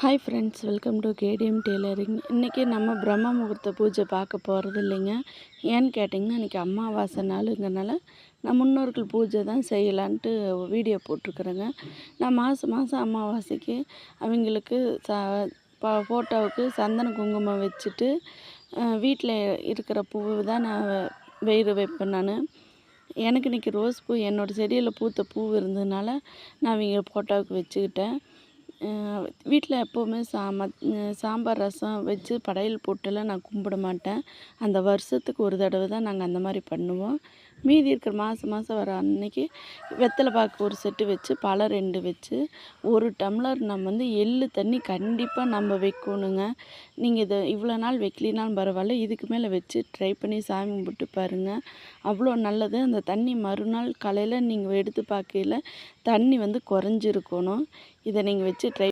Hi friends, welcome to KTM tailoring. இன்றைக்கி நம்ம பிரம்ம முகூர்த்த பூஜை பார்க்க போகிறது இல்லைங்க. ஏன்னு கேட்டிங்கன்னா, இன்றைக்கி அமாவாசை நாளுங்கிறனால நான் முன்னோர்கள் பூஜை தான் செய்யலான்ட்டு வீடியோ போட்டிருக்குறேங்க. நான் மாதம் மாதம் அமாவாசைக்கு அவங்களுக்கு ஃபோட்டோவுக்கு சந்தன குங்குமம் வச்சுட்டு வீட்டில் இருக்கிற பூவை தான் நான் வைப்பேன். எனக்கு இன்றைக்கி ரோஸ் பூ என்னோடய செடியில் பூத்த பூ இருந்ததுனால நான் அவங்க ஃபோட்டோவுக்கு வச்சுக்கிட்டேன். வீட்டில் எப்போவுமே சாம்பார் ரசம் வச்சு படையல் போட்டுலாம் நான் கும்பிட மாட்டேன். அந்த வருஷத்துக்கு ஒரு தடவை தான் நாங்கள் அந்த மாதிரி பண்ணுவோம். மீதி இருக்கிற மாதம் வர அன்னைக்கு வெத்தலை பாக்கு ஒரு செட்டு வச்சு பழம் 2 வச்சு 1 டம்ளர் நம்ம எள்ளு தண்ணி கண்டிப்பாக நம்ம வைக்கணுங்க. நீங்கள் இதை இவ்வளோ நாள் வைக்கலினாலும் பரவாயில்ல, இதுக்கு மேலே வச்சு ட்ரை பண்ணி சாமி கும்பிட்டு பாருங்கள். அவ்வளோ நல்லது. அந்த தண்ணி மறுநாள் காலையில் நீங்கள் எடுத்து பார்க்கையில் தண்ணி குறைஞ்சிருக்கணும். இதை நீங்கள் வச்சு ட்ரை